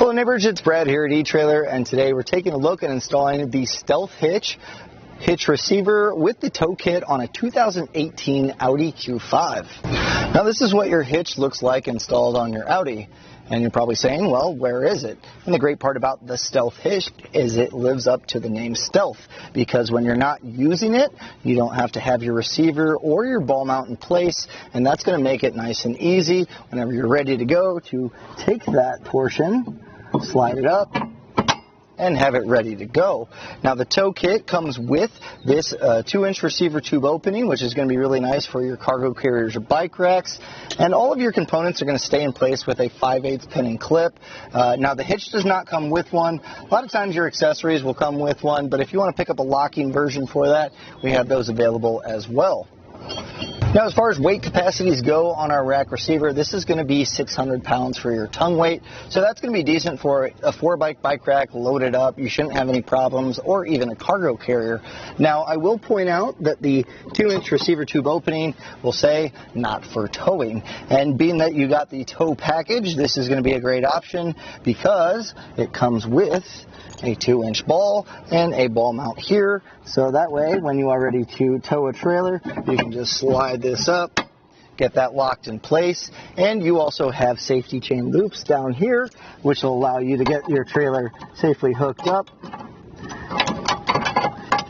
Hello neighbors, it's Brad here at eTrailer, and today we're taking a look at installing the Stealth Hitch receiver with the tow kit on a 2018 Audi Q5. Now this is what your hitch looks like installed on your Audi. And you're probably saying, well, where is it? And the great part about the Stealth Hitch is it lives up to the name Stealth, because when you're not using it, you don't have to have your receiver or your ball mount in place, and that's going to make it nice and easy whenever you're ready to go to take that portion, slide it up, and have it ready to go. Now the tow kit comes with this 2-inch receiver tube opening, which is going to be really nice for your cargo carriers or bike racks, and all of your components are going to stay in place with a 5/8 pin and clip. Now the hitch does not come with one. A lot of times your accessories will come with one, but if you want to pick up a locking version for that, we have those available as well. Now, as far as weight capacities go on our rack receiver, this is going to be 600 pounds for your tongue weight. So that's going to be decent for a 4-bike rack loaded up. You shouldn't have any problems, or even a cargo carrier. Now, I will point out that the 2-inch receiver tube opening will say not for towing. And being that you got the tow package, this is going to be a great option because it comes with a 2-inch ball and a ball mount here. So that way, when you are ready to tow a trailer, you can just slide this up, get that locked in place, and you also have safety chain loops down here, which will allow you to get your trailer safely hooked up.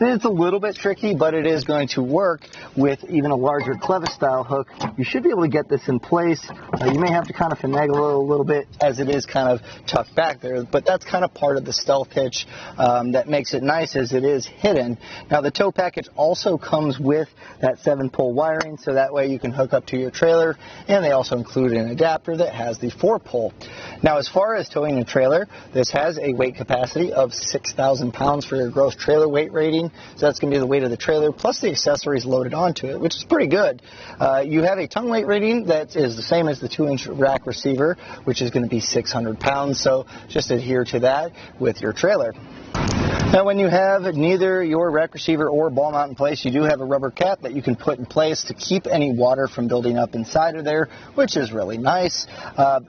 It's a little bit tricky, but it is going to work with even a larger clevis style hook. You should be able to get this in place. You may have to kind of finagle it a little bit as it is kind of tucked back there, but that's kind of part of the Stealth Hitch that makes it nice, as it is hidden. Now the tow package also comes with that 7-pole wiring, so that way you can hook up to your trailer, and they also include an adapter that has the 4-pole. Now as far as towing a trailer, this has a weight capacity of 6,000 pounds for your gross trailer weight rating. So that's going to be the weight of the trailer plus the accessories loaded onto it, which is pretty good. You have a tongue weight rating that is the same as the 2-inch rack receiver, which is going to be 600 pounds. So just adhere to that with your trailer. Now when you have neither your rack receiver or ball mount in place, you do have a rubber cap that you can put in place to keep any water from building up inside of there, which is really nice.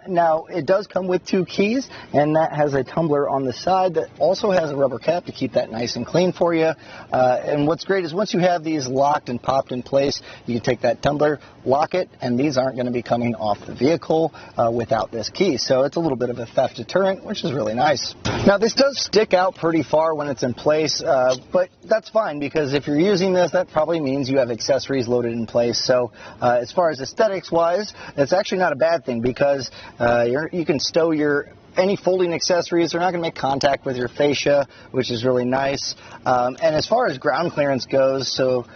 Now it does come with 2 keys, and that has a tumbler on the side that also has a rubber cap to keep that nice and clean for you. And what's great is once you have these locked and popped in place, you can take that tumbler, lock it, and these aren't going to be coming off the vehicle without this key. So it's a little bit of a theft deterrent, which is really nice. Now this does stick out pretty far when it's in place, but that's fine, because if you're using this, that probably means you have accessories loaded in place. So as far as aesthetics wise, it's actually not a bad thing, because you can stow any folding accessories. They're not going to make contact with your fascia, which is really nice. And as far as ground clearance goes, so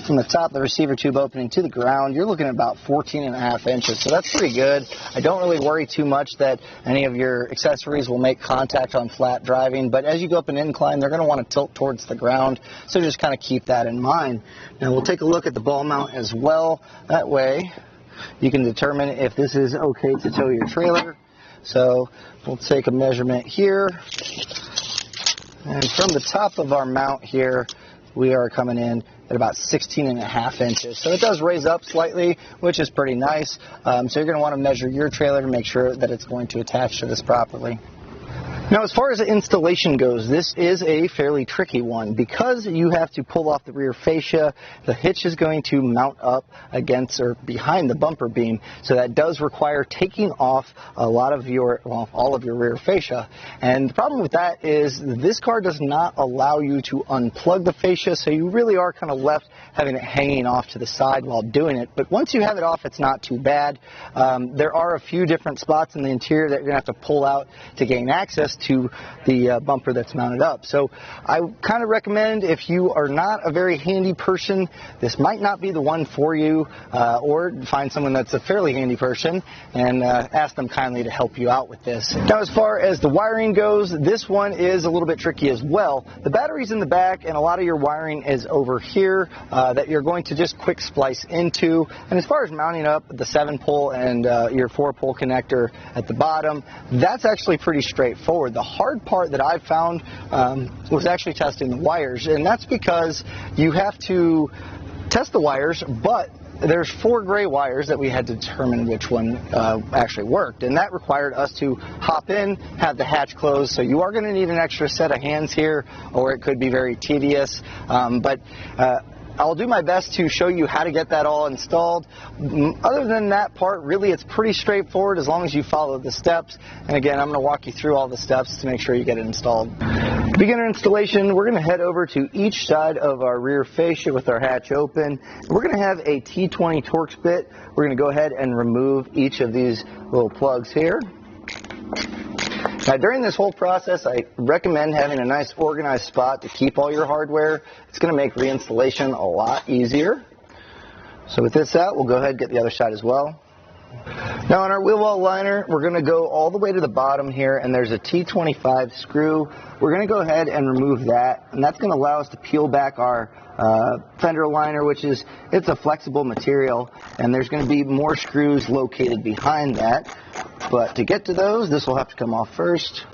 from the top of the receiver tube opening to the ground, you're looking at about 14.5 inches. So that's pretty good. I don't really worry too much that any of your accessories will make contact on flat driving, but as you go up an incline, they're going to want to tilt towards the ground. So just kind of keep that in mind. Now we'll take a look at the ball mount as well. That way you can determine if this is okay to tow your trailer. So we'll take a measurement here, and from the top of our mount here, we are coming in at about 16.5 inches. So it does raise up slightly, which is pretty nice. So you're going to want to measure your trailer to make sure that it's going to attach to this properly. Now, as far as the installation goes, this is a fairly tricky one. Because you have to pull off the rear fascia, the hitch is going to mount up against or behind the bumper beam. So that does require taking off a lot of your, well, all of your rear fascia. And the problem with that is this car does not allow you to unplug the fascia, so you really are kind of left having it hanging off to the side while doing it. But once you have it off, it's not too bad. There are a few different spots in the interior that you're going to have to pull out to gain access to the bumper that's mounted up. So I kind of recommend, if you are not a very handy person, this might not be the one for you, or find someone that's a fairly handy person and ask them kindly to help you out with this. Now as far as the wiring goes, this one is a little bit tricky as well. The battery's in the back, and a lot of your wiring is over here that you're going to just quick splice into. And as far as mounting up the 7-pole and your 4-pole connector at the bottom, that's actually pretty straightforward. The hard part that I found was actually testing the wires, and that's because you have to test the wires, but there's 4 gray wires that we had to determine which one actually worked, and that required us to hop in, have the hatch closed. So you are going to need an extra set of hands here, or it could be very tedious. But I'll do my best to show you how to get that all installed. Other than that part, really it's pretty straightforward as long as you follow the steps. And again, I'm going to walk you through all the steps to make sure you get it installed. Beginner installation, we're going to head over to each side of our rear fascia with our hatch open. We're going to have a T20 Torx bit. We're going to go ahead and remove each of these little plugs here. Now, during this whole process, I recommend having a nice organized spot to keep all your hardware. It's going to make reinstallation a lot easier. So with this out, we'll go ahead and get the other side as well. Now on our wheel well liner, we're going to go all the way to the bottom here, and there's a T25 screw. We're going to go ahead and remove that, and that's going to allow us to peel back our fender liner, which is, it's a flexible material, and there's going to be more screws located behind that. But to get to those, this will have to come off first.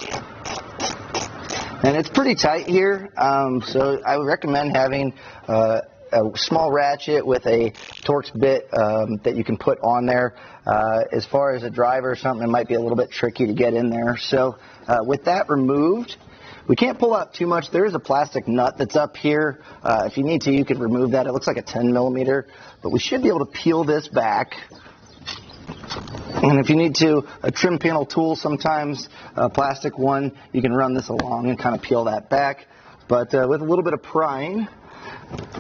And it's pretty tight here, so I would recommend having a small ratchet with a Torx bit that you can put on there. As far as a driver or something, it might be a little bit tricky to get in there. So with that removed, we can't pull out too much. There is a plastic nut that's up here. If you need to, you could remove that. It looks like a 10 millimeter, but we should be able to peel this back. And if you need to, a trim panel tool, sometimes a plastic one, you can run this along and kind of peel that back. But with a little bit of prying,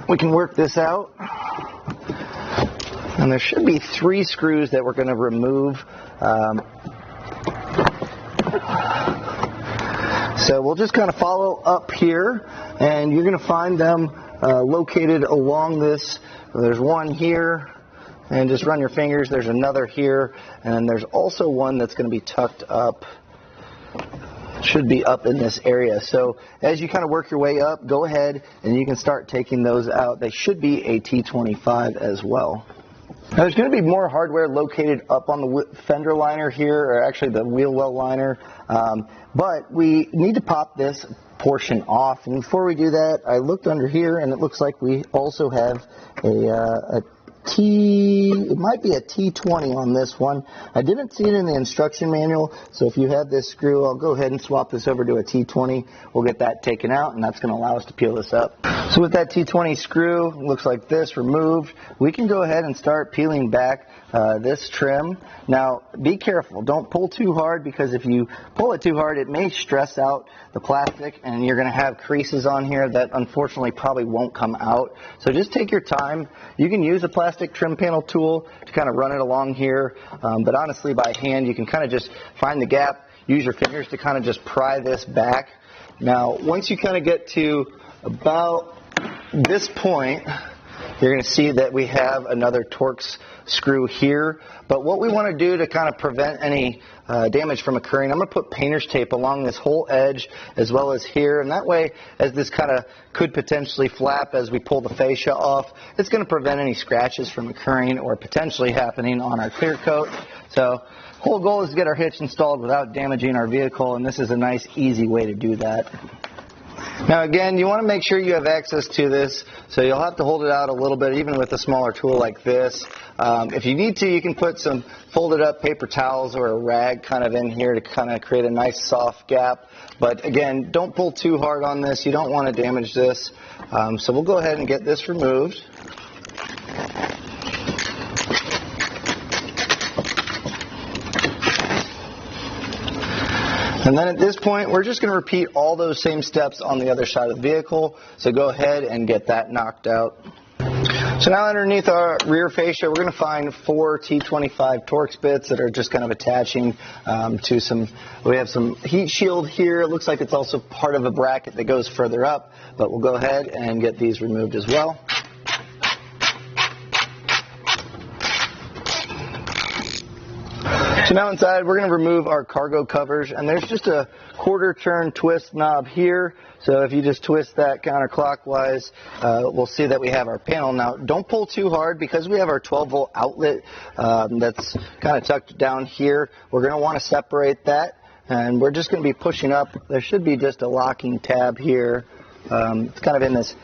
we can work this out. And there should be 3 screws that we're going to remove. So we'll just kind of follow up here, and you're going to find them located along this. There's one here, and just run your fingers. There's another here, and there's also one that's going to be tucked up. Should be up in this area. So as you kind of work your way up, go ahead and you can start taking those out. They should be a T25 as well. Now there's going to be more hardware located up on the fender liner here, or actually the wheel well liner, but we need to pop this portion off. And before we do that, I looked under here, and it looks like we also have it might be a T20 on this one. I didn't see it in the instruction manual, so if you have this screw, I'll go ahead and swap this over to a T20. We'll get that taken out, and that's going to allow us to peel this up. So with that T20 screw, looks like this, removed, we can go ahead and start peeling back this trim. Now, be careful. Don't pull too hard, because if you pull it too hard, it may stress out the plastic, and you're going to have creases on here that unfortunately probably won't come out. So just take your time. You can use a plastic trim panel tool to kind of run it along here, but honestly by hand you can kind of just find the gap, use your fingers to kind of just pry this back. Now once you kind of get to about this point, you're going to see that we have another Torx screw here. But what we want to do to kind of prevent any damage from occurring, I'm going to put painter's tape along this whole edge as well as here. And that way, as this kind of could potentially flap as we pull the fascia off, it's going to prevent any scratches from occurring or potentially happening on our clear coat. So whole goal is to get our hitch installed without damaging our vehicle, and this is a nice, easy way to do that. Now again, you want to make sure you have access to this, so you'll have to hold it out a little bit, even with a smaller tool like this. If you need to, you can put some folded up paper towels or a rag kind of in here to kind of create a nice soft gap. But again, don't pull too hard on this. You don't want to damage this. So we'll go ahead and get this removed. And then at this point, we're just going to repeat all those same steps on the other side of the vehicle. So go ahead and get that knocked out. So now underneath our rear fascia, we're going to find 4 T25 Torx bits that are just kind of attaching to some, we have some heat shield here. It looks like it's also part of a bracket that goes further up, but we'll go ahead and get these removed as well. So now inside, we're going to remove our cargo covers, and there's just a 1/4 turn twist knob here. So if you just twist that counterclockwise, we'll see that we have our panel. Now, don't pull too hard, because we have our 12-volt outlet that's kind of tucked down here. We're going to want to separate that, and we're just going to be pushing up. There should be just a locking tab here. It's kind of in this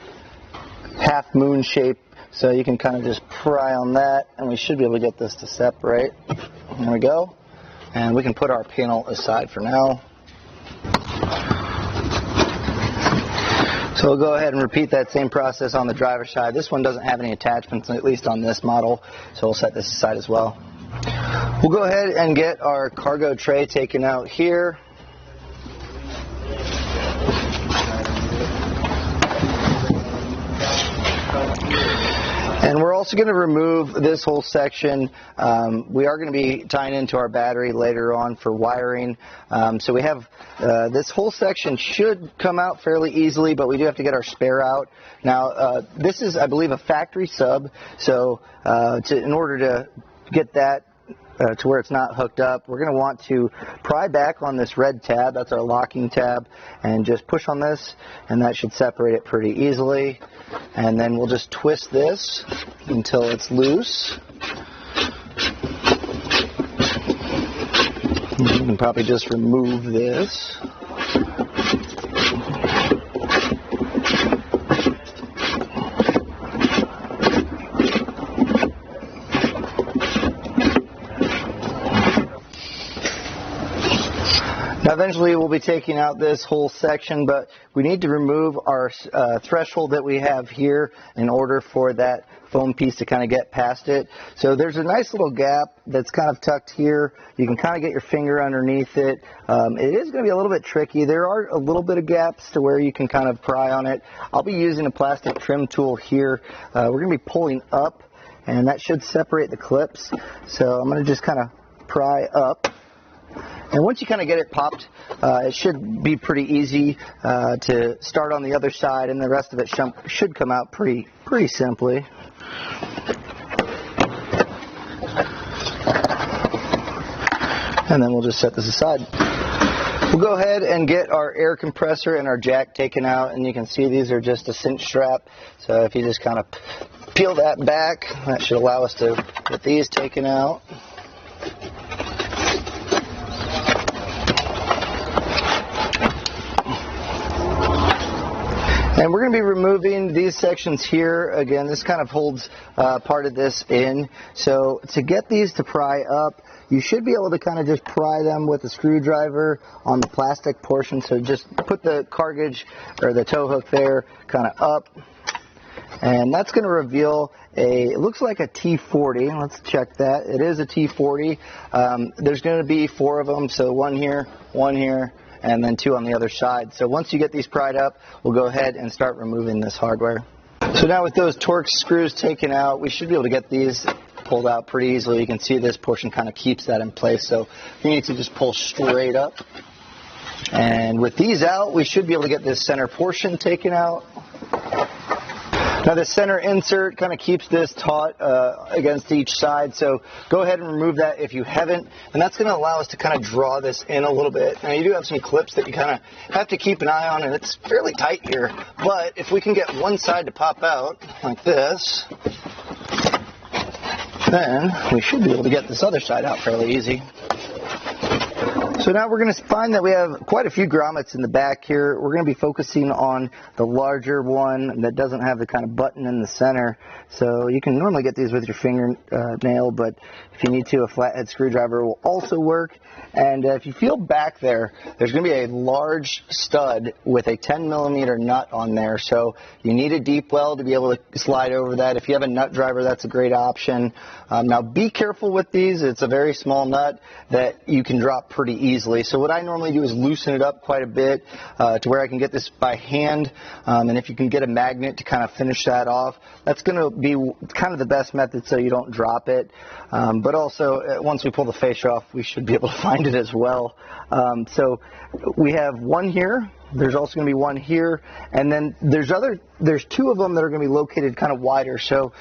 half moon shape So you can kind of just pry on that, and we should be able to get this to separate. There we go. And we can put our panel aside for now. So we'll go ahead and repeat that same process on the driver's side. This one doesn't have any attachments, at least on this model, so we'll set this aside as well. We'll go ahead and get our cargo tray taken out here. And we're also going to remove this whole section. We are going to be tying into our battery later on for wiring. So we have this whole section should come out fairly easily, but we do have to get our spare out. Now, this is, I believe, a factory sub. So in order to get that to where it's not hooked up, we're going to want to pry back on this red tab. That's our locking tab, and just push on this, and that should separate it pretty easily. And then we'll just twist this until it's loose. You can probably just remove this. Now eventually we'll be taking out this whole section, but we need to remove our threshold that we have here in order for that foam piece to kind of get past it. So there's a nice little gap that's kind of tucked here. You can kind of get your finger underneath it. It is going to be a little bit tricky. There are a little bit of gaps to where you can kind of pry on it. I'll be using a plastic trim tool here. We're going to be pulling up, and that should separate the clips. So I'm going to just kind of pry up. And once you kind of get it popped, it should be pretty easy to start on the other side, and the rest of it should come out pretty simply. And then we'll just set this aside. We'll go ahead and get our air compressor and our jack taken out, and you can see these are just a cinch strap. So if you just kind of peel that back, that should allow us to get these taken out. And we're going to be removing these sections here. Again, this kind of holds part of this in. So to get these to pry up, you should be able to kind of just pry them with a screwdriver on the plastic portion. So just put the cargage or the tow hook there kind of up. And that's going to reveal it looks like a T40. Let's check that. It is a T40. There's going to be 4 of them. So one here, and then 2 on the other side. So once you get these pried up, we'll go ahead and start removing this hardware. So now with those Torx screws taken out, we should be able to get these pulled out pretty easily. You can see this portion kind of keeps that in place. So you need to just pull straight up. And with these out, we should be able to get this center portion taken out. Now the center insert kind of keeps this taut against each side, so go ahead and remove that if you haven't, and that's going to allow us to kind of draw this in a little bit. Now you do have some clips that you kind of have to keep an eye on, and it's fairly tight here, but if we can get one side to pop out like this, then we should be able to get this other side out fairly easy. So now we're going to find that we have quite a few grommets in the back here. We're going to be focusing on the larger one that doesn't have the kind of button in the center. So you can normally get these with your fingernail, but if you need to, a flathead screwdriver will also work. And if you feel back there, there's going to be a large stud with a 10mm nut on there. So you need a deep well to be able to slide over that. If you have a nut driver, that's a great option. Now be careful with these. It's a very small nut that you can drop pretty easily. So what I normally do is loosen it up quite a bit to where I can get this by hand. And if you can get a magnet to kind of finish that off, that's going to be kind of the best method so you don't drop it. But also, once we pull the fascia off, we should be able to find it as well. So we have one here. There's also going to be one here, and then there's 2 of them that are going to be located kind of wider. So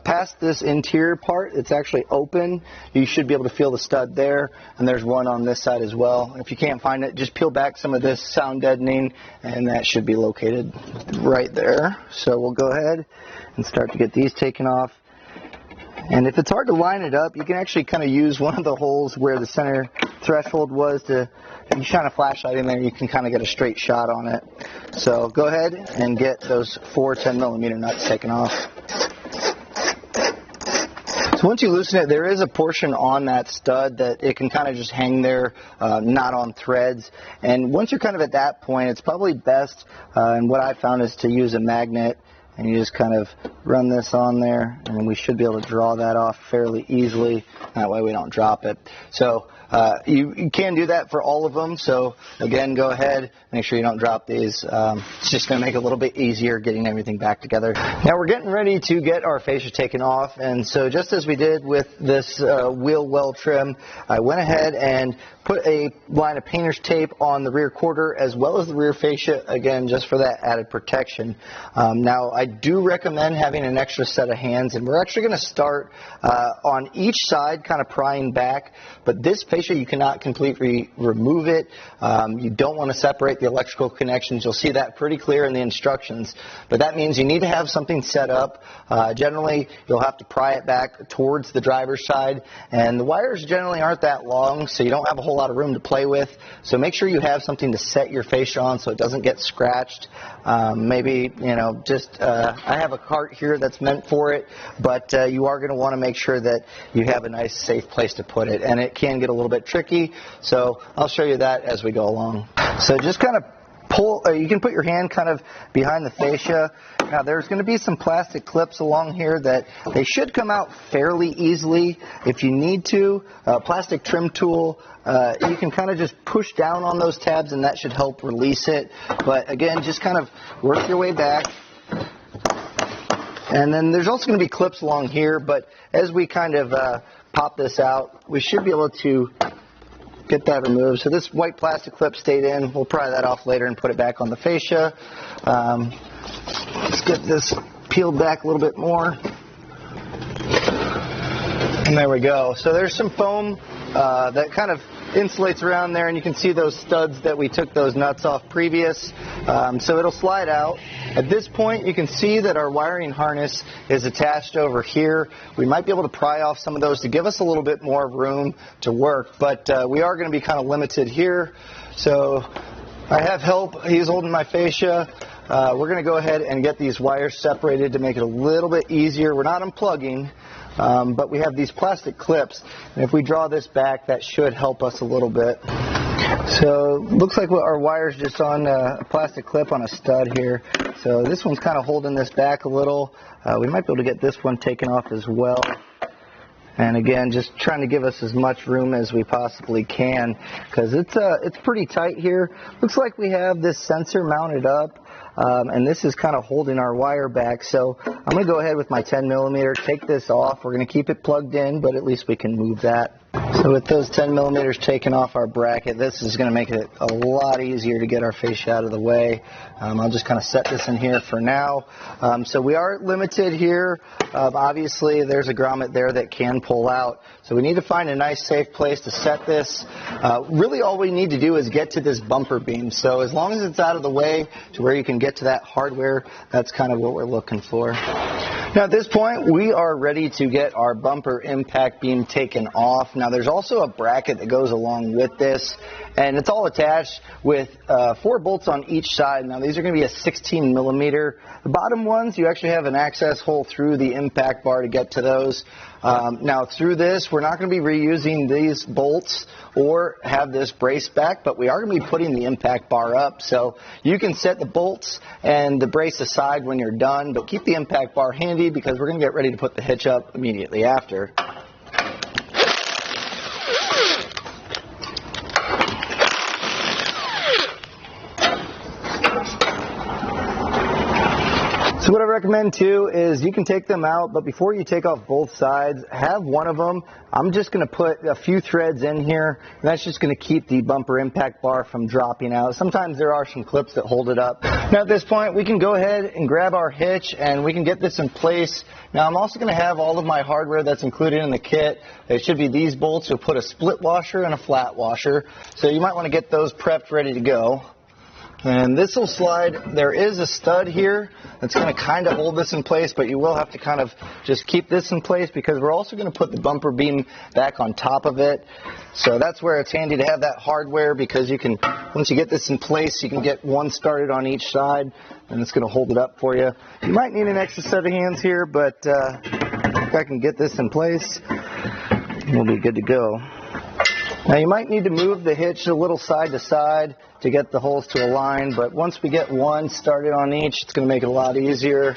past this interior part, it's actually open. You should be able to feel the stud there, and there's one on this side as well. If you can't find it, just peel back some of this sound deadening, and that should be located right there. So we'll go ahead and start to get these taken off. And if it's hard to line it up, you can actually kind of use one of the holes where the center threshold was to, if you shine a flashlight in there, you can kind of get a straight shot on it. So go ahead and get those 4 10mm nuts taken off. So once you loosen it, there is a portion on that stud that it can kind of just hang there, not on threads. And once you're kind of at that point, it's probably best, and what I found is to use a magnet, and you just kind of run this on there, and we should be able to draw that off fairly easily. That way we don't drop it. So you can do that for all of them. So again, go ahead, make sure you don't drop these. It's just going to make it a little bit easier getting everything back together. Now we're getting ready to get our fascia taken off, and so just as we did with this wheel well trim, I went ahead and put a line of painter's tape on the rear quarter as well as the rear fascia, again, just for that added protection. Now, I do recommend having an extra set of hands, and we're actually going to start on each side, kind of prying back, but this fascia, you cannot completely remove it. You don't want to separate the electrical connections. You'll see that pretty clear in the instructions, but that means you need to have something set up. Generally, you'll have to pry it back towards the driver's side, and the wires generally aren't that long, so you don't have a whole lot of room to play with. So make sure you have something to set your fascia on so it doesn't get scratched. Maybe, you know, just I have a cart here that's meant for it, but you are going to want to make sure that you have a nice safe place to put it, and it can get a little bit tricky, so I'll show you that as we go along. So just kind of pull, you can put your hand kind of behind the fascia. Now there's going to be some plastic clips along here that they should come out fairly easily. If you need to, plastic trim tool, you can kind of just push down on those tabs and that should help release it. But again, just kind of work your way back. And then there's also going to be clips along here, but as we kind of pop this out, we should be able to get that removed. So this white plastic clip stayed in. We'll pry that off later and put it back on the fascia. Let's get this peeled back a little bit more. And there we go. So there's some foam that kind of insulates around there, and you can see those studs that we took those nuts off previous. So it'll slide out. At this point, you can see that our wiring harness is attached over here. We might be able to pry off some of those to give us a little bit more room to work, but we are going to be kind of limited here. So I have help. He's holding my fascia. We're going to go ahead and get these wires separated to make it a little bit easier. We're not unplugging, but we have these plastic clips, and if we draw this back, that should help us a little bit. So looks like our wire's just on a plastic clip on a stud here. So this one's kind of holding this back a little. We might be able to get this one taken off as well. And again, just trying to give us as much room as we possibly can, because it's pretty tight here. Looks like we have this sensor mounted up, and this is kind of holding our wire back. So I'm going to go ahead with my 10 millimeter, take this off. We're going to keep it plugged in, but at least we can move that. So with those 10 millimeters taken off our bracket, this is going to make it a lot easier to get our fascia out of the way. I'll just kind of set this in here for now. So we are limited here. Obviously, there's a grommet there that can pull out. So we need to find a nice safe place to set this. Really all we need to do is get to this bumper beam. So as long as it's out of the way to where you can get to that hardware, that's kind of what we're looking for. Now at this point, we are ready to get our bumper impact beam taken off. Now there's also a bracket that goes along with this, and it's all attached with 4 bolts on each side. Now these are going to be a 16 millimeter. The bottom ones, you actually have an access hole through the impact bar to get to those. Now through this, we're not going to be reusing these bolts or have this brace back, but we are going to be putting the impact bar up. So you can set the bolts and the brace aside when you're done, but keep the impact bar handy because we're going to get ready to put the hitch up immediately after. So what I recommend too is you can take them out, but before you take off both sides, have one of them. I'm just going to put a few threads in here, and that's just going to keep the bumper impact bar from dropping out. Sometimes there are some clips that hold it up. Now at this point, we can go ahead and grab our hitch, and we can get this in place. Now I'm also going to have all of my hardware that's included in the kit. It should be these bolts. You'll put a split washer and a flat washer, so you might want to get those prepped ready to go. And this will slide. There is a stud here that's going to kind of hold this in place, but you will have to kind of just keep this in place because we're also going to put the bumper beam back on top of it. So that's where it's handy to have that hardware, because you can, once you get this in place, you can get one started on each side, and it's going to hold it up for you. You might need an extra set of hands here, but think I can get this in place. We'll be good to go. Now you might need to move the hitch a little side to side to get the holes to align, but once we get one started on each, it's going to make it a lot easier.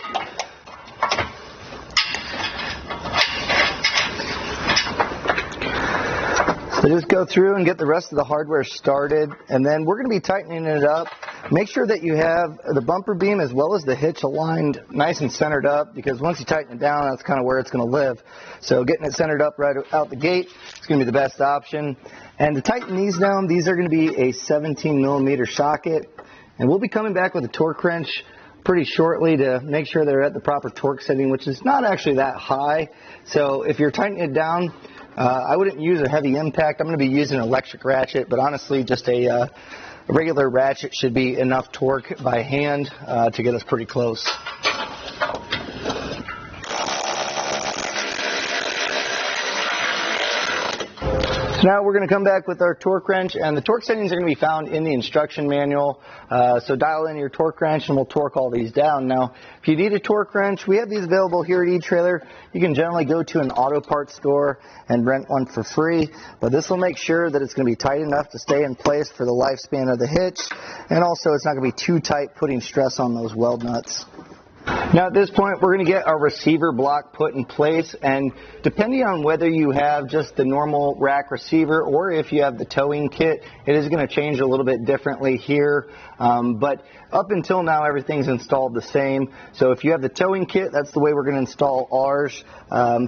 So just go through and get the rest of the hardware started, and then we're going to be tightening it up. Make sure that you have the bumper beam as well as the hitch aligned nice and centered up, because once you tighten it down, that's kind of where it's going to live. So getting it centered up right out the gate is going to be the best option. And to tighten these down, these are going to be a 17 millimeter socket, and we'll be coming back with a torque wrench pretty shortly to make sure they're at the proper torque setting, which is not actually that high. So if you're tightening it down, I wouldn't use a heavy impact. I'm going to be using an electric ratchet, but honestly, just a regular ratchet should be enough torque by hand to get us pretty close. So now we're going to come back with our torque wrench, and the torque settings are going to be found in the instruction manual. So dial in your torque wrench and we'll torque all these down. Now, if you need a torque wrench, we have these available here at eTrailer. You can generally go to an auto parts store and rent one for free, but this will make sure that it's going to be tight enough to stay in place for the lifespan of the hitch, and also it's not going to be too tight, putting stress on those weld nuts. Now at this point, we're going to get our receiver block put in place, and depending on whether you have just the normal rack receiver or if you have the towing kit, it is going to change a little bit differently here, but up until now everything's installed the same. So if you have the towing kit, that's the way we're going to install ours.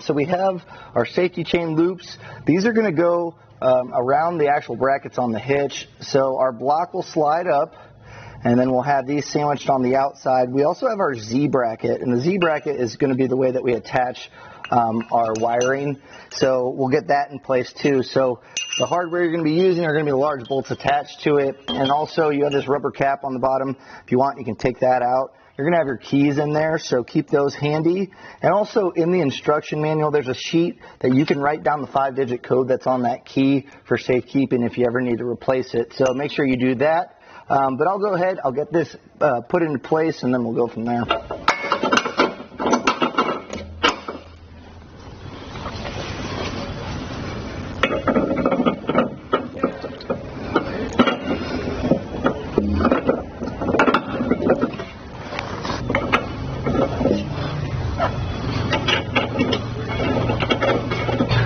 So we have our safety chain loops. These are going to go around the actual brackets on the hitch, so our block will slide up, and then we'll have these sandwiched on the outside. We also have our Z bracket, and the Z bracket is going to be the way that we attach our wiring. So we'll get that in place too. So the hardware you're going to be using are going to be the large bolts attached to it, and also you have this rubber cap on the bottom. If you want, you can take that out. You're going to have your keys in there, so keep those handy. And also in the instruction manual, there's a sheet that you can write down the 5-digit code that's on that key for safekeeping if you ever need to replace it. So make sure you do that. But I'll go ahead, I'll get this put into place, and then we'll go from there.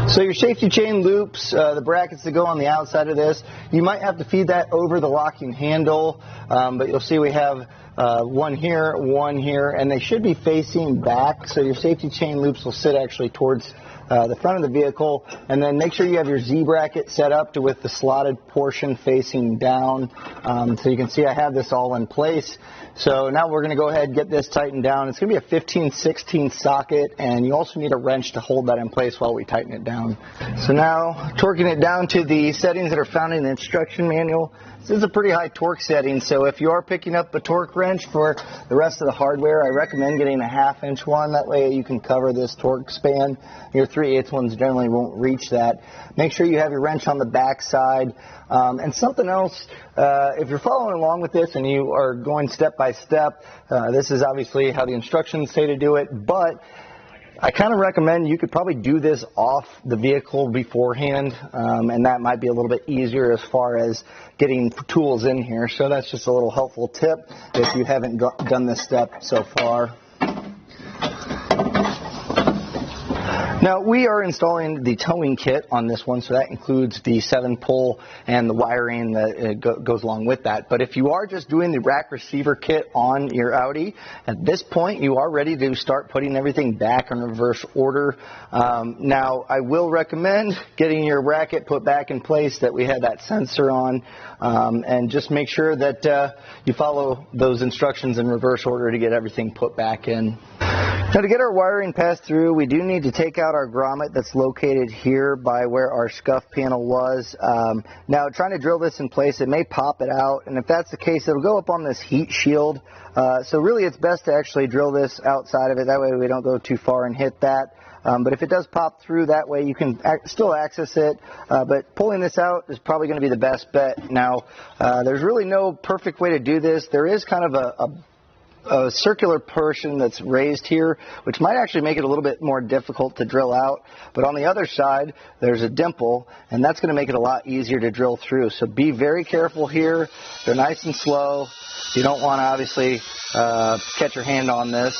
So your safety chain loops, the brackets that go on the outside of this, you might have to feed that over the locking handle, but you'll see we have one here, and they should be facing back, so your safety chain loops will sit actually towards the front of the vehicle, and then make sure you have your Z bracket set up to with the slotted portion facing down. So you can see I have this all in place. So now we're going to go ahead and get this tightened down. It's going to be a 15/16 socket, and you also need a wrench to hold that in place while we tighten it down. So now torquing it down to the settings that are found in the instruction manual. This is a pretty high torque setting, so if you are picking up a torque wrench for the rest of the hardware, I recommend getting a 1/2-inch one. That way you can cover this torque span. Your 3/8 ones generally won't reach that. Make sure you have your wrench on the back side. And something else, if you're following along with this and you are going step by step, this is obviously how the instructions say to do it, but I kind of recommend you could probably do this off the vehicle beforehand, and that might be a little bit easier as far as getting tools in here. So that's just a little helpful tip if you haven't done this step so far. Now, we are installing the towing kit on this one, so that includes the 7-pole and the wiring that goes along with that. But if you are just doing the rack receiver kit on your Audi, at this point you are ready to start putting everything back in reverse order. Now, I will recommend getting your bracket put back in place that we had that sensor on, and just make sure that you follow those instructions in reverse order to get everything put back in. Now, to get our wiring passed through, we do need to take out our grommet that's located here by where our scuff panel was. Now, trying to drill this in place, it may pop it out, and if that's the case, it'll go up on this heat shield. So really, it's best to actually drill this outside of it. That way we don't go too far and hit that. But if it does pop through, that way you can still access it. But pulling this out is probably going to be the best bet. Now, there's really no perfect way to do this. There is kind of a a circular portion that's raised here, which might actually make it a little bit more difficult to drill out. But on the other side, there's a dimple, and that's going to make it a lot easier to drill through. So be very careful here. They're nice and slow. You don't want to obviously catch your hand on this.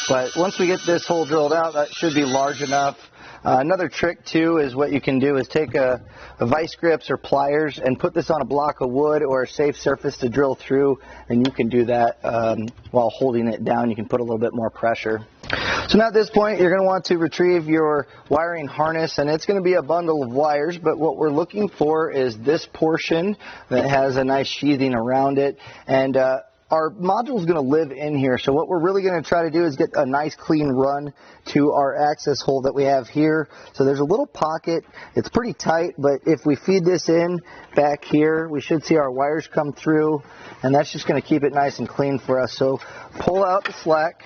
But once we get this hole drilled out, that should be large enough. Another trick too is what you can do is take a vice grips or pliers and put this on a block of wood or a safe surface to drill through, and you can do that while holding it down. You can put a little bit more pressure. So now at this point you're going to want to retrieve your wiring harness, and it's going to be a bundle of wires, but what we're looking for is this portion that has a nice sheathing around it, and our module is going to live in here, so what we're really going to try to do is get a nice clean run to our access hole that we have here. So there's a little pocket. It's pretty tight, but if we feed this in back here, we should see our wires come through, and that's just going to keep it nice and clean for us. So pull out the slack.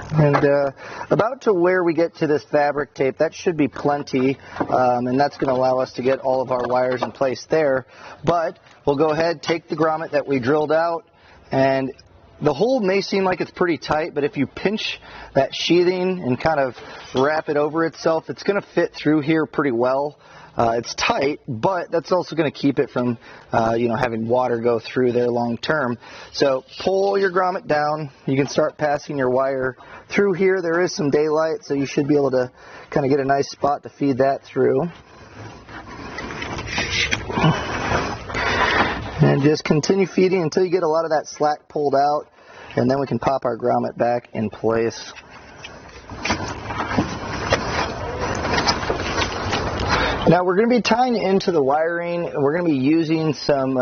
And about to where we get to this fabric tape, that should be plenty, and that's going to allow us to get all of our wires in place there. But we'll go ahead, take the grommet that we drilled out, and the hole may seem like it's pretty tight, but if you pinch that sheathing and kind of wrap it over itself, it's going to fit through here pretty well. It's tight, but that's also going to keep it from, having water go through there long term. So pull your grommet down. You can start passing your wire through here. There is some daylight, so you should be able to kind of get a nice spot to feed that through. And just continue feeding until you get a lot of that slack pulled out, and then we can pop our grommet back in place. Now we're going to be tying into the wiring. We're going to be using some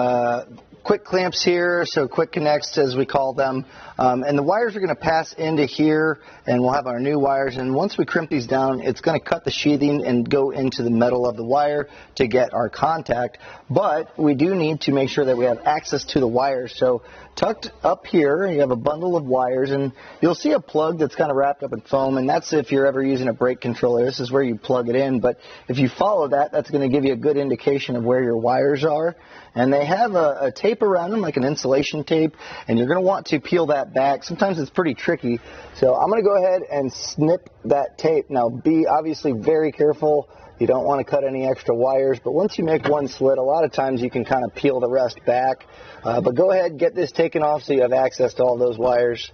quick clamps here, so quick connects as we call them, and the wires are going to pass into here, and we'll have our new wires, and once we crimp these down, it's going to cut the sheathing and go into the metal of the wire to get our contact. But we do need to make sure that we have access to the wires. So tucked up here, you have a bundle of wires, and you'll see a plug that's kind of wrapped up in foam, and that's if you're ever using a brake controller. This is where you plug it in, but if you follow that, that's going to give you a good indication of where your wires are. And they have a tape around them, like an insulation tape, and you're going to want to peel that back. Sometimes it's pretty tricky, so I'm going to go ahead and snip that tape. Now be obviously very careful. You don't want to cut any extra wires, but once you make one slit, a lot of times you can kind of peel the rest back. But go ahead, get this taken off so you have access to all those wires.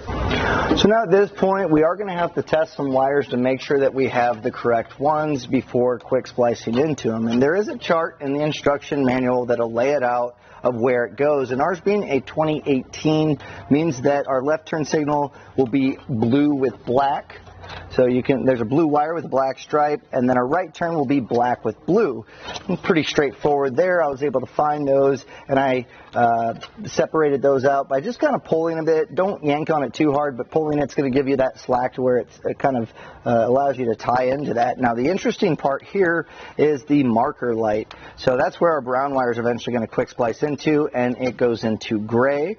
So now at this point, we are going to have to test some wires to make sure that we have the correct ones before quick splicing into them. And there is a chart in the instruction manual that'll lay it out of where it goes. And ours being a 2018 means that our left turn signal will be blue with black. So there's a blue wire with a black stripe, and then our right turn will be black with blue. Pretty straightforward there. I was able to find those, and I separated those out by just kind of pulling a bit. Don't yank on it too hard, but pulling it's going to give you that slack to where it kind of allows you to tie into that. Now the interesting part here is the marker light. So that's where our brown wire is eventually going to quick splice into, and it goes into gray.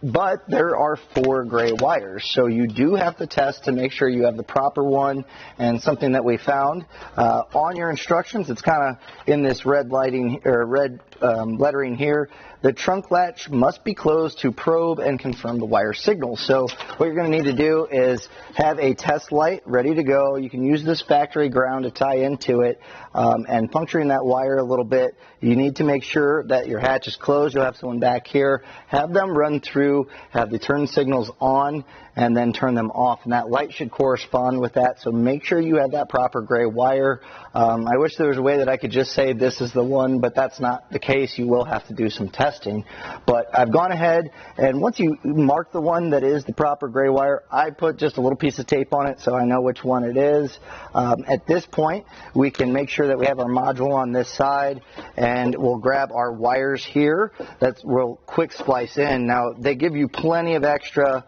But there are 4 gray wires, so you do have to test to make sure you have the proper one. And something that we found on your instructions, it's kind of in this red lighting or red lettering here. The trunk latch must be closed to probe and confirm the wire signal. So what you're going to need to do is have a test light ready to go. You can use this factory ground to tie into it, and puncturing that wire a little bit. You need to make sure that your hatch is closed. You'll have someone back here. Have them run through, have the turn signals on, and then turn them off. And that light should correspond with that. So make sure you have that proper gray wire. I wish there was a way that I could just say this is the one, but that's not the case. You will have to do some testing. But I've gone ahead, and once you mark the one that is the proper gray wire, I put just a little piece of tape on it so I know which one it is. At this point, we can make sure that we have our module on this side, and we'll grab our wires here that we'll quick splice in. Now, they give you plenty of extra,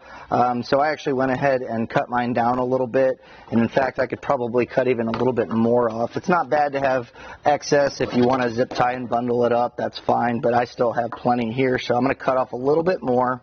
so I actually went ahead and cut mine down a little bit, and in fact, I could probably cut even a little bit more off. It's not bad to have excess. If you want to zip tie and bundle it up, that's fine, but I still have plenty here, so I'm going to cut off a little bit more.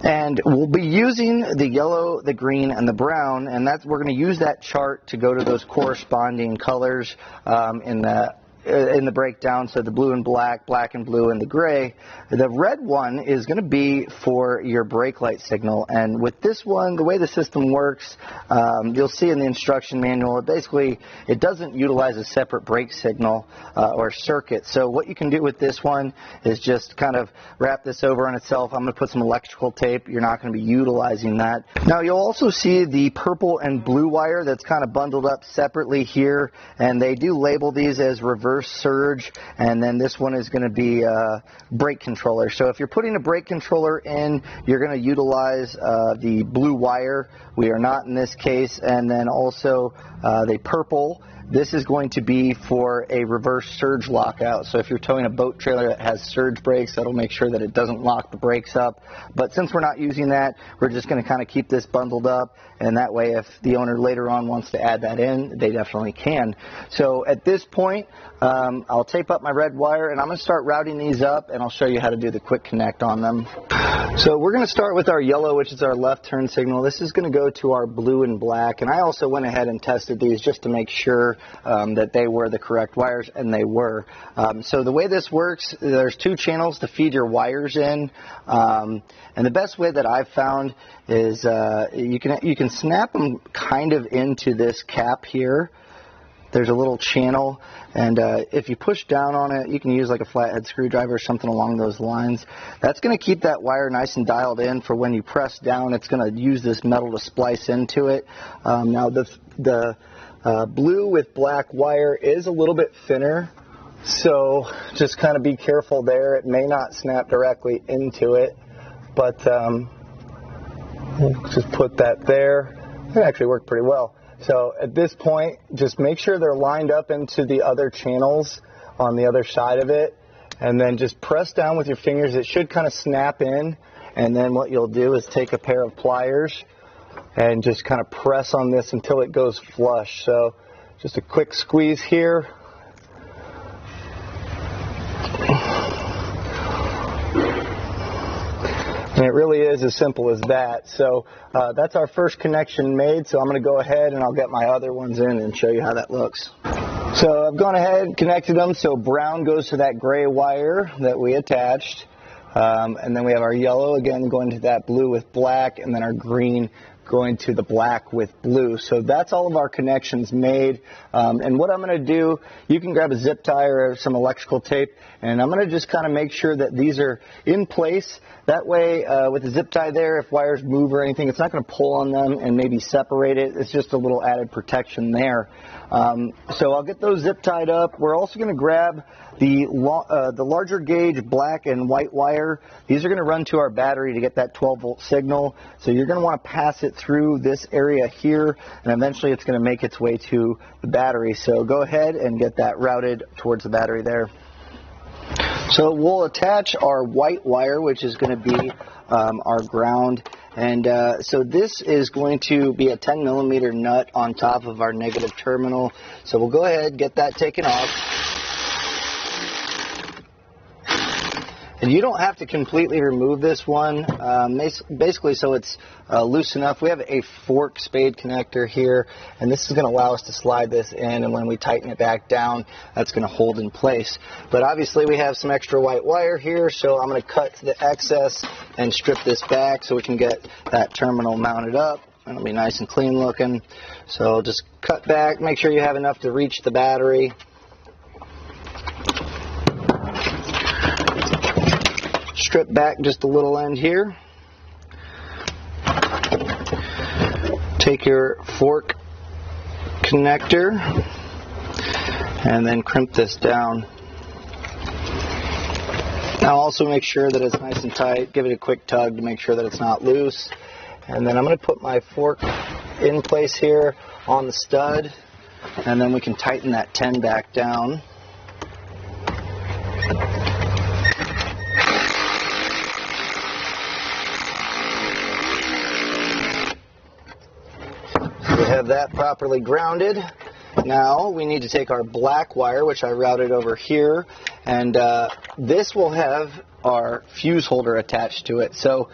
And we'll be using the yellow, the green, and the brown, and we're going to use that chart to go to those corresponding colors in the in the breakdown, so the blue and black, black and blue, and the gray. The red one is going to be for your brake light signal, and with this one, the way the system works, you'll see in the instruction manual, it doesn't utilize a separate brake signal or circuit. So what you can do with this one is just kind of wrap this over on itself. I'm going to put some electrical tape. You're not going to be utilizing that. Now you'll also see the purple and blue wire that's kind of bundled up separately here, and they do label these as reverse surge, and then this one is going to be a brake controller. So if you're putting a brake controller in, you're going to utilize the blue wire. We are not in this case. And then also the purple, this is going to be for a reverse surge lockout. So if you're towing a boat trailer that has surge brakes, that'll make sure that it doesn't lock the brakes up. But since we're not using that, we're just going to kind of keep this bundled up, and that way if the owner later on wants to add that in, they definitely can. So at this point, I'll tape up my red wire, and I'm going to start routing these up, and I'll show you how to do the quick connect on them. So we're going to start with our yellow, which is our left turn signal. This is going to go to our blue and black, and I also went ahead and tested these just to make sure that they were the correct wires, and they were. So the way this works, there's 2 channels to feed your wires in, and the best way that I've found is you can snap them kind of into this cap here. There's a little channel, and if you push down on it, you can use like a flathead screwdriver or something along those lines. That's going to keep that wire nice and dialed in for when you press down. It's going to use this metal to splice into it. Now the blue with black wire is a little bit thinner, so just kind of be careful there. It may not snap directly into it, but we'll just put that there. It actually worked pretty well. So at this point, just make sure they're lined up into the other channels on the other side of it, and then just press down with your fingers. It should kind of snap in, and then what you'll do is take a pair of pliers and just kind of press on this until it goes flush. So just a quick squeeze here. And it really is as simple as that. So that's our first connection made. So I'm going to go ahead and I'll get my other ones in and show you how that looks. So I've gone ahead and connected them. So brown goes to that gray wire that we attached. And then we have our yellow again going to that blue with black, and then our green going to the black with blue. So that's all of our connections made. And what I'm going to do, you can grab a zip tie or some electrical tape, and I'm going to just kind of make sure that these are in place. That way, with the zip tie there, if wires move or anything, it's not going to pull on them and maybe separate it. It's just a little added protection there. So I'll get those zip tied up. We're also going to grab the larger gauge black and white wire. These are going to run to our battery to get that 12-volt signal. So you're going to want to pass it through this area here, and eventually it's going to make its way to the battery. So go ahead and get that routed towards the battery there. So we'll attach our white wire, which is going to be our ground. And so this is going to be a 10 millimeter nut on top of our negative terminal. So we'll go ahead and get that taken off. And you don't have to completely remove this one, basically so it's loose enough. We have a fork spade connector here, and this is going to allow us to slide this in, and when we tighten it back down, that's going to hold in place. But obviously we have some extra white wire here, so I'm going to cut the excess and strip this back so we can get that terminal mounted up. It'll be nice and clean looking. So just cut back, make sure you have enough to reach the battery. Strip back just a little end here. Take your fork connector and then crimp this down. Now also make sure that it's nice and tight. Give it a quick tug to make sure that it's not loose. And then I'm going to put my fork in place here on the stud, and then we can tighten that 10 back down. We have that properly grounded. Now we need to take our black wire, which I routed over here, and this will have our fuse holder attached to it. So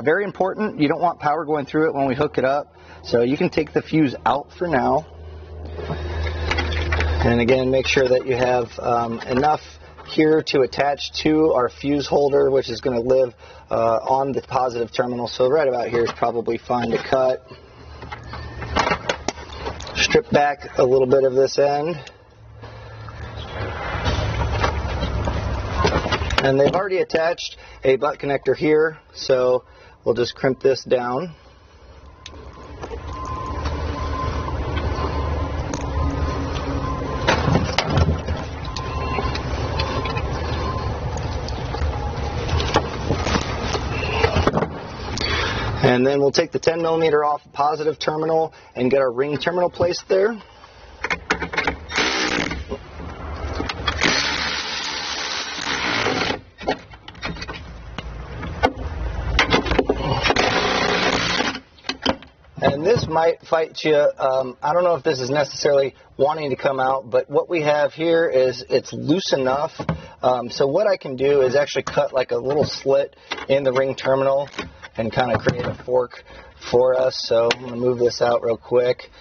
very important, you don't want power going through it when we hook it up. So you can take the fuse out for now. And again, make sure that you have enough here to attach to our fuse holder, which is going to live on the positive terminal. So right about here is probably fine to cut. Strip back a little bit of this end. And they've already attached a butt connector here, so we'll just crimp this down. And then we'll take the 10 millimeter off the positive terminal and get our ring terminal placed there. And this might fight you. I don't know if this is necessarily wanting to come out, but what we have here is it's loose enough. So what I can do is actually cut like a little slit in the ring terminal and kind of create a fork for us. So I'm going to move this out real quick,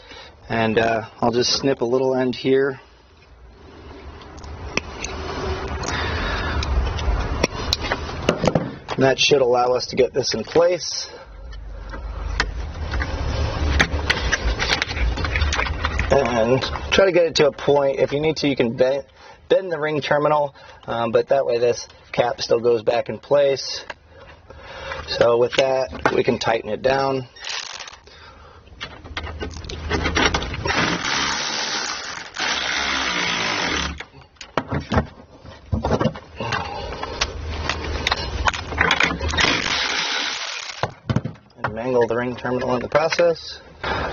and I'll just snip a little end here. And that should allow us to get this in place. And try to get it to a point. If you need to, you can bend the ring terminal, but that way this cap still goes back in place. So with that, we can tighten it down. And mangle the ring terminal in the process.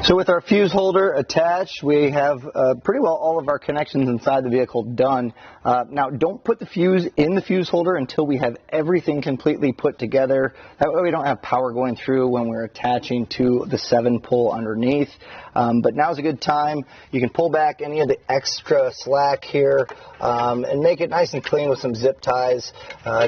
So with our fuse holder attached, we have pretty well all of our connections inside the vehicle done. Now, don't put the fuse in the fuse holder until we have everything completely put together. That way we don't have power going through when we're attaching to the 7-pull underneath. But now's a good time. You can pull back any of the extra slack here and make it nice and clean with some zip ties.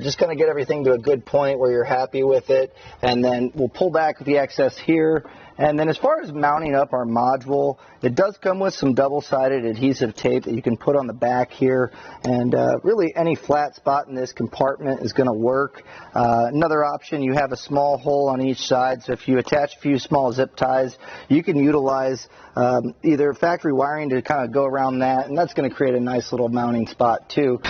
Just kind of get everything to a good point where you're happy with it. And then we'll pull back the excess here. And then as far as mounting up our module, it does come with some double-sided adhesive tape that you can put on the back here. And really any flat spot in this compartment is going to work. Another option, you have a small hole on each side. So if you attach a few small zip ties, you can utilize either factory wiring to kind of go around that. And that's going to create a nice little mounting spot too.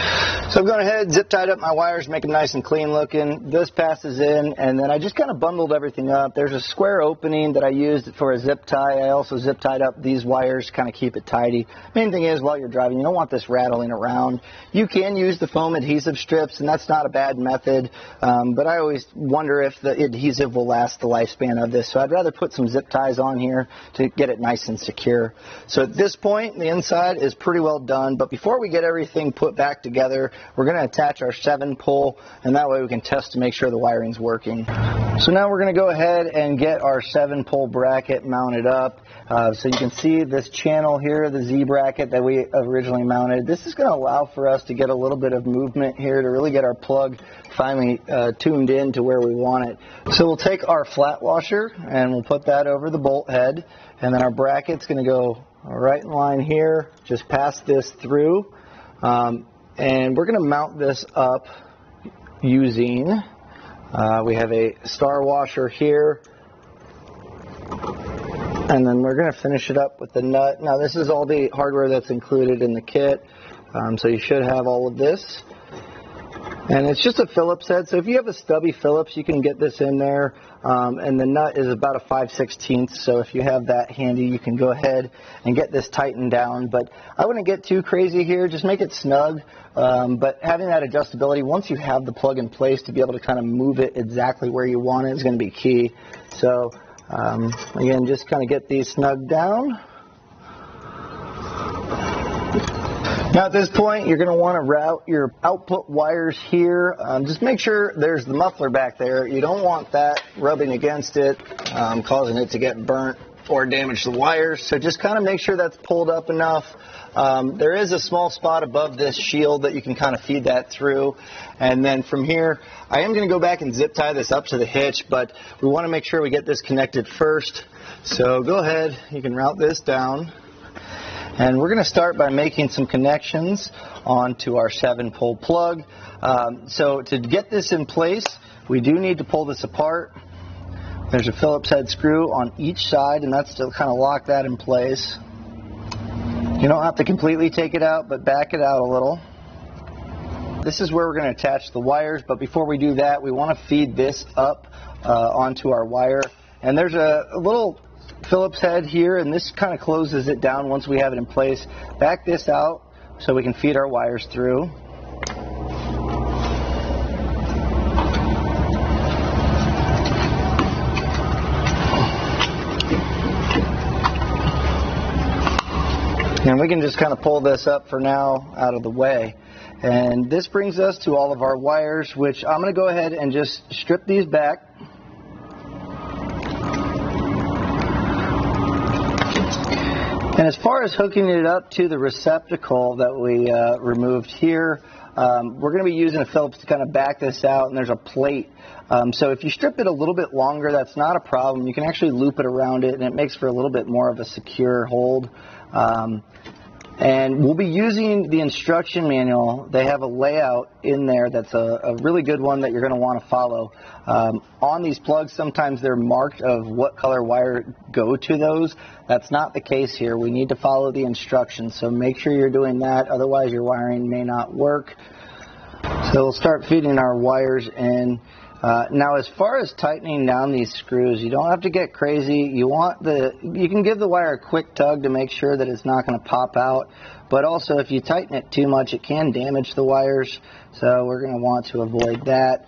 So I've gone ahead, zip tied up my wires, make them nice and clean looking. This passes in, and then I just kind of bundled everything up. There's a square opening that I used for a zip tie. I also zip tied up these wires to kind of keep it tidy. Main thing is, while you're driving, you don't want this rattling around. You can use the foam adhesive strips, and that's not a bad method, but I always wonder if the adhesive will last the lifespan of this. So I'd rather put some zip ties on here to get it nice and secure. So at this point, the inside is pretty well done, but before we get everything put back together, we're going to attach our 7-pull, and that way we can test to make sure the wiring's working. So now we're going to go ahead and get our 7-pull bracket mounted up. So you can see this channel here, the Z bracket that we originally mounted. This is going to allow for us to get a little bit of movement here to really get our plug finally tuned in to where we want it. So we'll take our flat washer and we'll put that over the bolt head, and then our bracket's going to go right in line here, just pass this through, and we're going to mount this up using, we have a star washer here, and then we're going to finish it up with the nut. Now this is all the hardware that's included in the kit, so you should have all of this. And it's just a Phillips head, so if you have a stubby Phillips, you can get this in there. And the nut is about a 5/16, so if you have that handy, you can go ahead and get this tightened down. But I wouldn't get too crazy here, just make it snug. But having that adjustability, once you have the plug in place, to be able to kind of move it exactly where you want it is going to be key. So again, just kind of get these snug down. Now at this point, you're going to want to route your output wires here. Just make sure there's the muffler back there. You don't want that rubbing against it, causing it to get burnt or damage the wires. So just kind of make sure that's pulled up enough. There is a small spot above this shield that you can kind of feed that through. And then from here, I am going to go back and zip tie this up to the hitch, but we want to make sure we get this connected first. So go ahead, you can route this down. And we're going to start by making some connections onto our 7-pole plug. So to get this in place, we do need to pull this apart. There's a Phillips head screw on each side, and that's to kind of lock that in place. You don't have to completely take it out, but back it out a little. This is where we're going to attach the wires, but before we do that, we want to feed this up onto our wire. And there's a little Phillips head here, and this kind of closes it down once we have it in place. Back this out so we can feed our wires through. And we can just kind of pull this up for now out of the way. And this brings us to all of our wires, which I'm going to go ahead and just strip these back. And as far as hooking it up to the receptacle that we removed here, we're going to be using a Phillips to kind of back this out, and there's a plate. So if you strip it a little bit longer, that's not a problem. You can actually loop it around it, and it makes for a little bit more of a secure hold. And we'll be using the instruction manual. They have a layout in there that's a really good one that you're going to want to follow. On these plugs, sometimes they're marked of what color wire go to those. That's not the case here. We need to follow the instructions, so make sure you're doing that. Otherwise, your wiring may not work. So we'll start feeding our wires in. Now, as far as tightening down these screws, you don't have to get crazy. You can give the wire a quick tug to make sure that it's not going to pop out. But also, if you tighten it too much, it can damage the wires. So we're going to want to avoid that.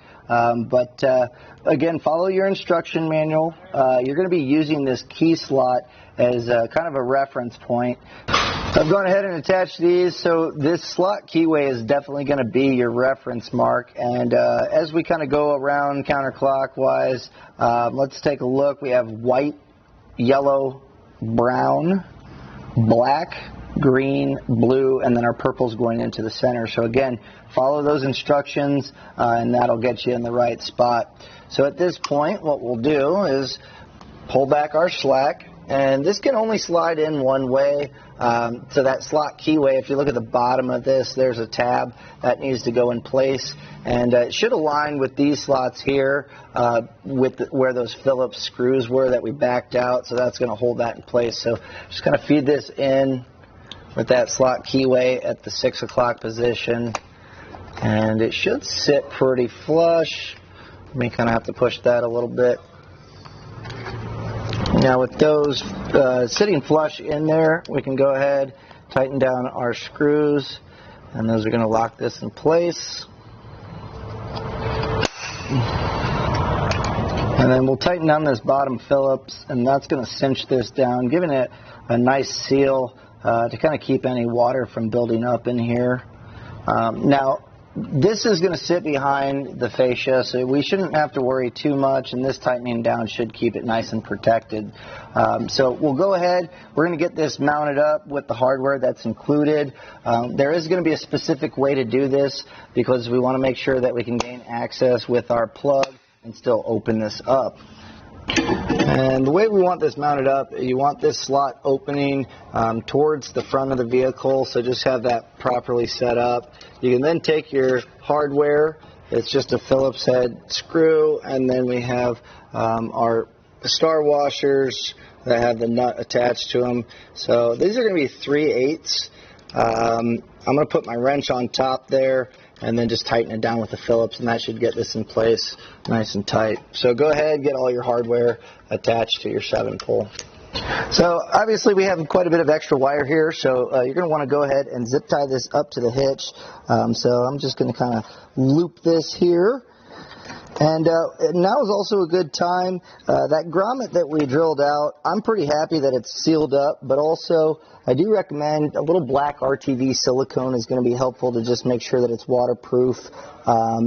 Again, follow your instruction manual. You're going to be using this key slot as kind of a reference point. I've gone ahead and attached these, so this slot keyway is definitely going to be your reference mark. And as we kind of go around counterclockwise, let's take a look. We have white, yellow, brown, black, green, blue, and then our purple's going into the center. So again, follow those instructions, and that'll get you in the right spot. So at this point, what we'll do is pull back our slack. And this can only slide in one way. So that slot keyway, if you look at the bottom of this, there's a tab that needs to go in place. And it should align with these slots here where those Phillips screws were that we backed out. So that's going to hold that in place. So just kind of feed this in with that slot keyway at the 6 o'clock position. And it should sit pretty flush. We may kind of have to push that a little bit. Now with those sitting flush in there, we can go ahead, tighten down our screws, and those are going to lock this in place. And then we'll tighten down this bottom Phillips, and that's going to cinch this down, giving it a nice seal to kind of keep any water from building up in here. Now, this is going to sit behind the fascia, so we shouldn't have to worry too much, and this tightening down should keep it nice and protected. So we'll go ahead. We're going to get this mounted up with the hardware that's included. There is going to be a specific way to do this because we want to make sure that we can gain access with our plug and still open this up. And the way we want this mounted up, you want this slot opening towards the front of the vehicle, so just have that properly set up. You can then take your hardware. It's just a Phillips head screw, and then we have our star washers that have the nut attached to them. So these are going to be 3/8. I'm going to put my wrench on top there and then just tighten it down with the Phillips, and that should get this in place nice and tight. So go ahead, get all your hardware attached to your 7-pole. So obviously we have quite a bit of extra wire here, so you're going to want to go ahead and zip tie this up to the hitch. So I'm just going to kind of loop this here. And now is also a good time. That grommet that we drilled out, I'm pretty happy that it's sealed up, but also I do recommend a little black RTV silicone is going to be helpful to just make sure that it's waterproof.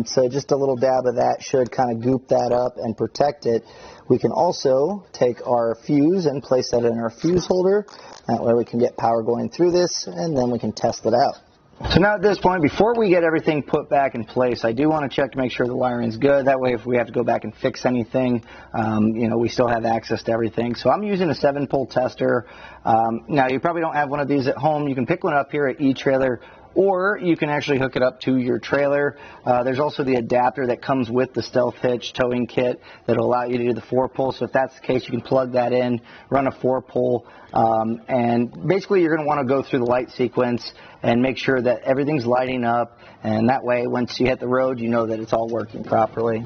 So just a little dab of that should kind of goop that up and protect it. We can also take our fuse and place that in our fuse holder. That way we can get power going through this, and then we can test it out. So now at this point, before we get everything put back in place, I do want to check to make sure the wiring's good. That way if we have to go back and fix anything, we still have access to everything. So I'm using a 7-pole tester. Now, you probably don't have one of these at home. You can pick one up here at eTrailer, or you can actually hook it up to your trailer. There's also the adapter that comes with the Stealth Hitch towing kit that will allow you to do the 4-pole. So if that's the case, you can plug that in, run a 4-pole, and basically you're going to want to go through the light sequence and make sure that everything's lighting up, and that way once you hit the road, you know that it's all working properly.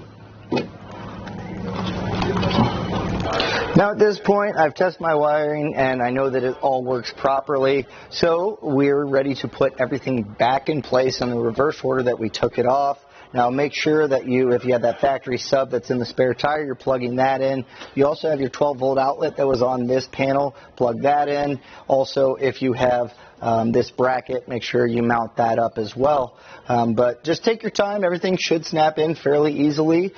Now at this point, I've tested my wiring and I know that it all works properly, so we're ready to put everything back in place in the reverse order that we took it off. Now make sure that if you have that factory sub that's in the spare tire, you're plugging that in. You also have your 12-volt outlet that was on this panel, plug that in. Also, if you have this bracket, make sure you mount that up as well. But just take your time. Everything should snap in fairly easily.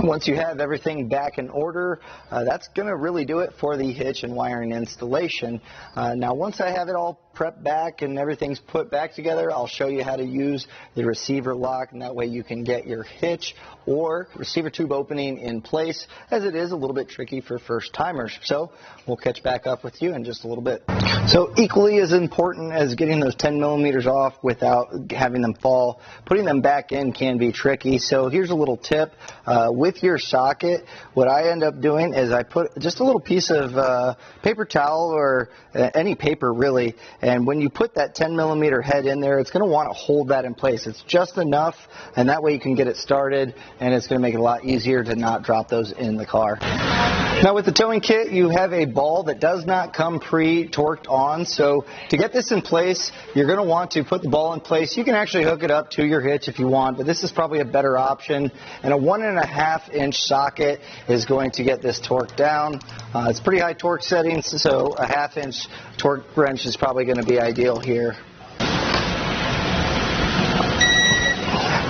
Once you have everything back in order, that's going to really do it for the hitch and wiring installation. Now, once I have it all prepped back and everything's put back together, I'll show you how to use the receiver lock, and that way you can get your hitch or receiver tube opening in place, as it is a little bit tricky for first timers. So we'll catch back up with you in just a little bit. So equally as important as getting those 10 millimeters off without having them fall, putting them back in can be tricky. So here's a little tip. With your socket, what I end up doing is I put just a little piece of paper towel or any paper really, and when you put that 10 millimeter head in there, it's going to want to hold that in place. It's just enough, and that way you can get it started, and it's going to make it a lot easier to not drop those in the car. Now with the towing kit, you have a ball that does not come pre-torqued on, so to get this in place, you're going to want to put the ball in place. You can actually hook it up to your hitch if you want, but this is probably a better option, and a 1.5-inch socket is going to get this torqued down. It's pretty high torque settings, so a 1/2-inch torque wrench is probably going to be ideal here.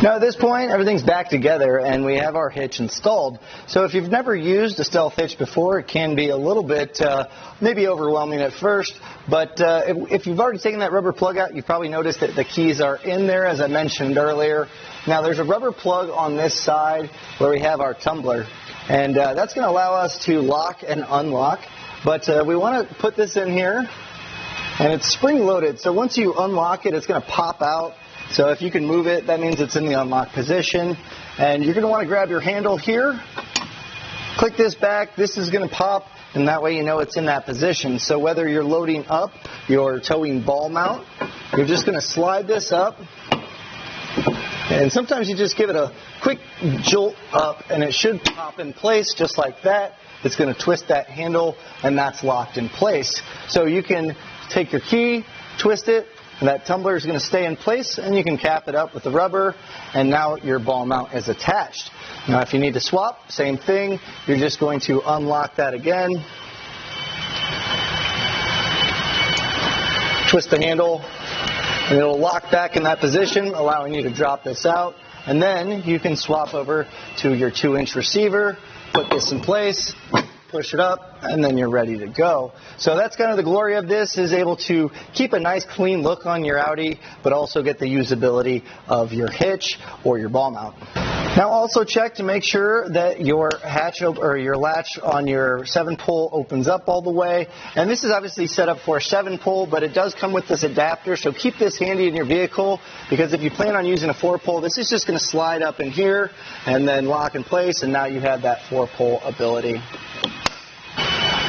Now at this point, everything's back together and we have our hitch installed. So if you've never used a Stealth Hitch before, it can be a little bit maybe overwhelming at first, but if you've already taken that rubber plug out, you've probably noticed that the keys are in there, as I mentioned earlier. Now there's a rubber plug on this side where we have our tumbler, and that's going to allow us to lock and unlock, but we want to put this in here, and it's spring-loaded, so once you unlock it, it's going to pop out. So if you can move it, that means it's in the unlock position. And you're going to want to grab your handle here, click this back, this is going to pop, and that way you know it's in that position. So whether you're loading up your towing ball mount, you're just going to slide this up, and sometimes you just give it a quick jolt up, and it should pop in place just like that. It's going to twist that handle, and that's locked in place. So you can take your key, twist it, and that tumbler is going to stay in place, and you can cap it up with the rubber, and now your ball mount is attached. Now if you need to swap, same thing. You're just going to unlock that again, twist the handle, and it'll lock back in that position, allowing you to drop this out, and then you can swap over to your 2-inch receiver, put this in place, push it up, and then you're ready to go. So that's kind of the glory of this, is able to keep a nice clean look on your Audi, but also get the usability of your hitch or your ball mount. Now also check to make sure that your hatch or your latch on your 7-pole opens up all the way. And this is obviously set up for a 7-pole, but it does come with this adapter, so keep this handy in your vehicle, because if you plan on using a 4-pole, this is just going to slide up in here and then lock in place, and now you have that 4-pole ability.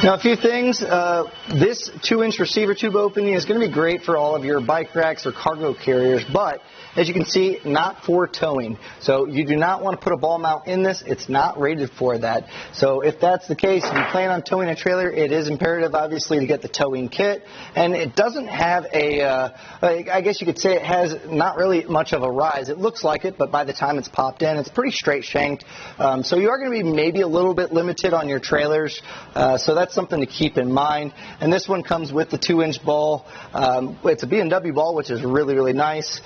Now a few things, this 2-inch receiver tube opening is going to be great for all of your bike racks or cargo carriers, but as you can see, not for towing. So you do not want to put a ball mount in this. It's not rated for that. So if that's the case, and you plan on towing a trailer, it is imperative, obviously, to get the towing kit. And it doesn't have I guess you could say it has not really much of a rise. It looks like it, but by the time it's popped in, it's pretty straight shanked. So you are going to be maybe a little bit limited on your trailers. So that's something to keep in mind. And this one comes with the 2-inch ball. It's a B&W ball, which is really, really nice.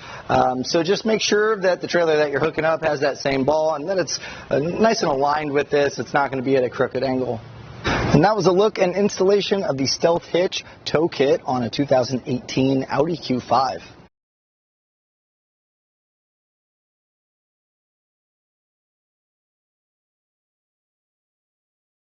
So just make sure that the trailer that you're hooking up has that same ball, and that it's nice and aligned with this. It's not going to be at a crooked angle. And that was a look and installation of the Stealth Hitch tow kit on a 2018 Audi Q5.